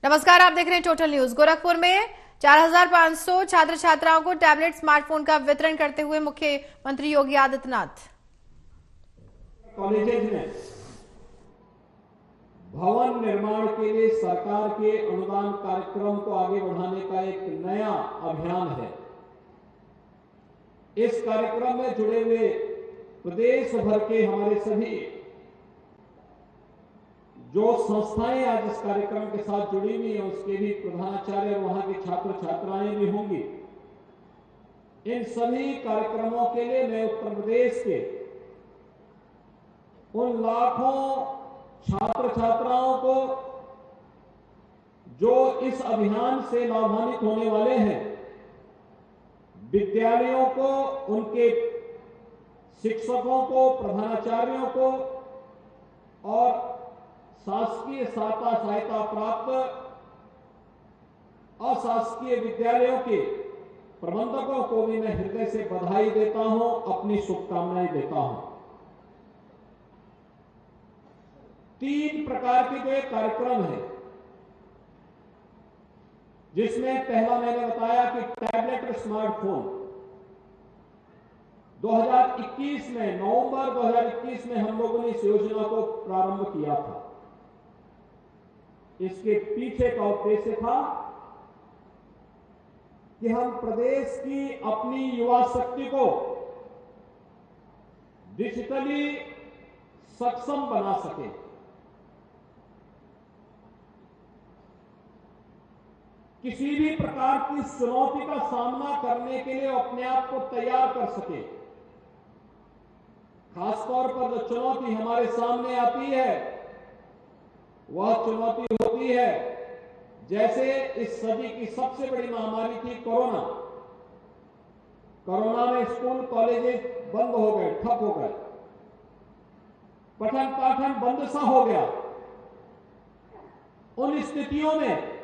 नमस्कार, आप देख रहे हैं टोटल न्यूज। गोरखपुर में 4,500 छात्र छात्राओं को टैबलेट स्मार्टफोन का वितरण करते हुए मुख्यमंत्री योगी आदित्यनाथ। कॉलेजेस में भवन निर्माण के लिए सरकार के अनुदान कार्यक्रम को आगे बढ़ाने का एक नया अभियान है। इस कार्यक्रम में जुड़े हुए प्रदेश भर के हमारे सभी जो संस्थाएं आज इस कार्यक्रम के साथ जुड़ी हुई हैं, उसके भी प्रधानाचार्य और वहां के छात्र छात्राएं भी होंगी। इन सभी कार्यक्रमों के लिए मैं उत्तर प्रदेश के उन लाखों छात्र छात्राओं को जो इस अभियान से लाभान्वित होने वाले हैं, विद्यालयों को, उनके शिक्षकों को, प्रधानाचार्यों को और शासकीय सहायता प्राप्त अशासकीय विद्यालयों के प्रबंधकों को भी मैं हृदय से बधाई देता हूं, अपनी शुभकामनाएं देता हूं। 3 प्रकार के जो एक कार्यक्रम है, जिसमें पहला मैंने बताया कि टैबलेट और स्मार्टफोन 2021 में, नवंबर 2021 में हम लोगों ने इस योजना को प्रारंभ किया था। इसके पीछे का उद्देश्य था कि हम प्रदेश की अपनी युवा शक्ति को डिजिटली सक्षम बना सके। किसी भी प्रकार की चुनौती का सामना करने के लिए अपने आप को तैयार कर सके। खासतौर पर जो चुनौती हमारे सामने आती है, वह चुनौती होती है, जैसे इस सदी की सबसे बड़ी महामारी थी कोरोना। कोरोना में स्कूल कॉलेजेस बंद हो गए, ठप हो गए, पठन पाठन बंद सा हो गया। उन स्थितियों में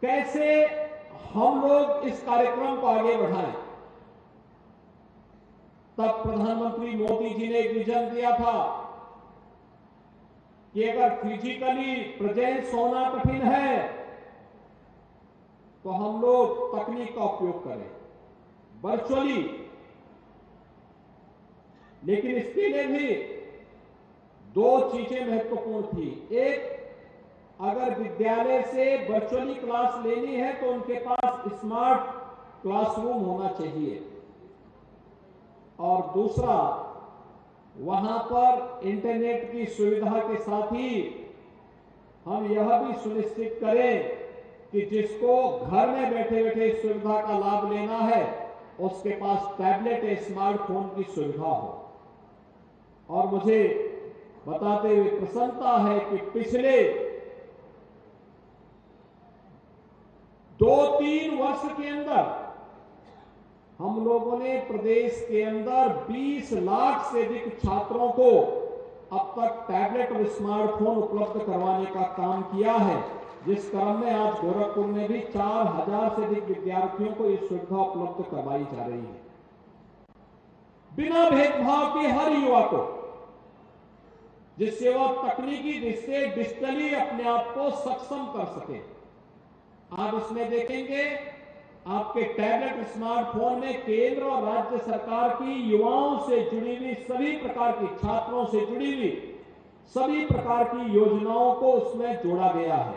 कैसे हम लोग इस कार्यक्रम को आगे बढ़ाएं, तब प्रधानमंत्री मोदी जी ने एक विजन दिया था कि अगर फिजिकली प्रेजेंस होना कठिन है तो हम लोग तकनीक का उपयोग करें वर्चुअली। लेकिन इसके लिए भी 2 चीजें महत्वपूर्ण थी। एक, अगर विद्यालय से वर्चुअली क्लास लेनी है तो उनके पास स्मार्ट क्लासरूम होना चाहिए, और दूसरा, वहां पर इंटरनेट की सुविधा के साथ ही हम यह भी सुनिश्चित करें कि जिसको घर में बैठे बैठे इस सुविधा का लाभ लेना है, उसके पास टैबलेट या स्मार्टफोन की सुविधा हो। और मुझे बताते हुए प्रसन्नता है कि पिछले 2-3 वर्ष के अंदर हम लोगों ने प्रदेश के अंदर 20 लाख से अधिक छात्रों को अब तक टैबलेट और स्मार्टफोन उपलब्ध करवाने का काम किया है, जिस क्रम में आज गोरखपुर में भी 4,000 से अधिक विद्यार्थियों को ये सुविधा उपलब्ध करवाई जा रही है। बिना भेदभाव के हर युवा को, जिससे वह तकनीकी दृष्टि डिजिटली अपने आप को सक्षम कर सके। आप इसमें देखेंगे, आपके टैबलेट स्मार्टफोन में केंद्र और राज्य सरकार की युवाओं से जुड़ी हुई सभी प्रकार की, छात्रों से जुड़ी हुई सभी प्रकार की योजनाओं को उसमें जोड़ा गया है।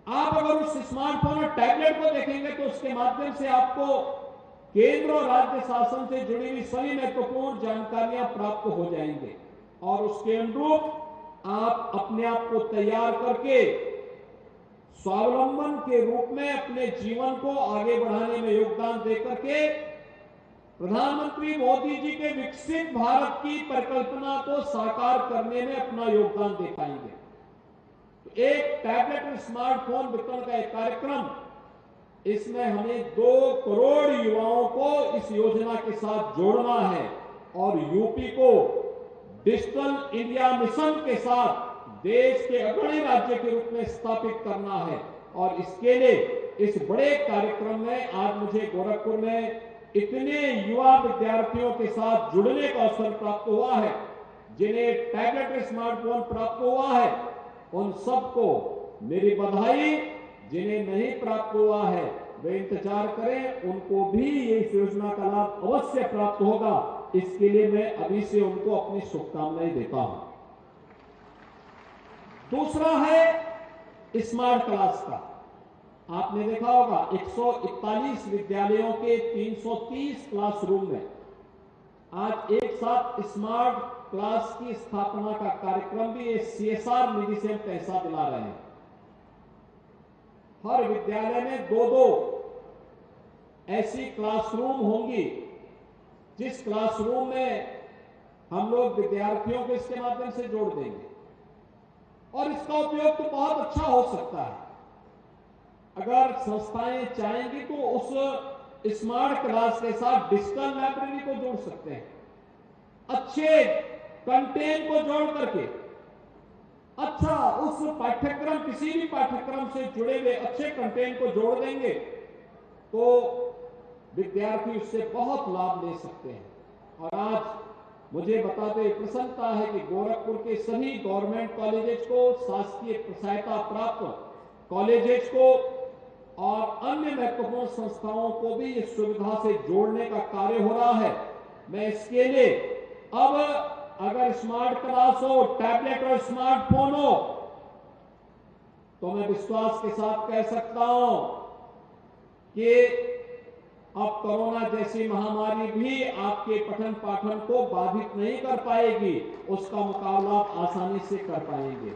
आप अगर उस स्मार्टफोन और टैबलेट को देखेंगे तो उसके माध्यम से आपको केंद्र और राज्य शासन से जुड़ी हुई सभी महत्वपूर्ण जानकारियां प्राप्त हो जाएंगे, और उसके अनुरूप आप अपने आप को तैयार करके स्वावलंबन के रूप में अपने जीवन को आगे बढ़ाने में योगदान देकर के प्रधानमंत्री मोदी जी के विकसित भारत की परिकल्पना को साकार करने में अपना योगदान दे पाएंगे। तो एक टैबलेट और स्मार्टफोन वितरण का एक कार्यक्रम, इसमें हमें 2 करोड़ युवाओं को इस योजना के साथ जोड़ना है और यूपी को डिजिटल इंडिया मिशन के साथ देश के अग्रणी राज्य के रूप में स्थापित करना है। और इसके लिए इस बड़े कार्यक्रम में आज मुझे गोरखपुर में इतने युवा विद्यार्थियों के साथ जुड़ने का अवसर प्राप्त हुआ है, जिन्हें टैबलेट स्मार्टफोन प्राप्त हुआ है। उन सबको मेरी बधाई। जिन्हें नहीं प्राप्त हुआ है वे इंतजार करें, उनको भी इस योजना का लाभ अवश्य प्राप्त होगा। इसके लिए मैं अभी से उनको अपनी शुभकामनाएं देता हूं। दूसरा है स्मार्ट क्लास का। आपने देखा होगा 141 विद्यालयों के 330 क्लासरूम में आज एक साथ स्मार्ट क्लास की स्थापना का कार्यक्रम भी CSR निधि से हम पैसा दिला रहे हैं। हर विद्यालय में 2-2 ऐसी क्लासरूम होंगी, जिस क्लासरूम में हम लोग विद्यार्थियों को इसके माध्यम से जोड़ देंगे और इसका उपयोग तो बहुत अच्छा हो सकता है। अगर संस्थाएं चाहेंगी तो उस स्मार्ट क्लास के साथ डिजिटल लाइब्रेरी को जोड़ सकते हैं, अच्छे कंटेंट को जोड़ करके अच्छा उस पाठ्यक्रम, किसी भी पाठ्यक्रम से जुड़े हुए अच्छे कंटेंट को जोड़ देंगे तो विद्यार्थी उससे बहुत लाभ ले सकते हैं। और आज मुझे बताते हुए प्रसन्नता है कि गोरखपुर के सभी गवर्नमेंट कॉलेजेस को, शासकीय सहायता प्राप्त कॉलेजेस को और अन्य महत्वपूर्ण संस्थाओं को भी इस सुविधा से जोड़ने का कार्य हो रहा है। मैं इसके लिए अब अगर स्मार्ट क्लास हो, टैबलेट और स्मार्टफोन हो, तो मैं विश्वास के साथ कह सकता हूं कि अब कोरोना जैसी महामारी भी आपके पठन पाठन को बाधित नहीं कर पाएगी, उसका मुकाबला आप आसानी से कर पाएंगे।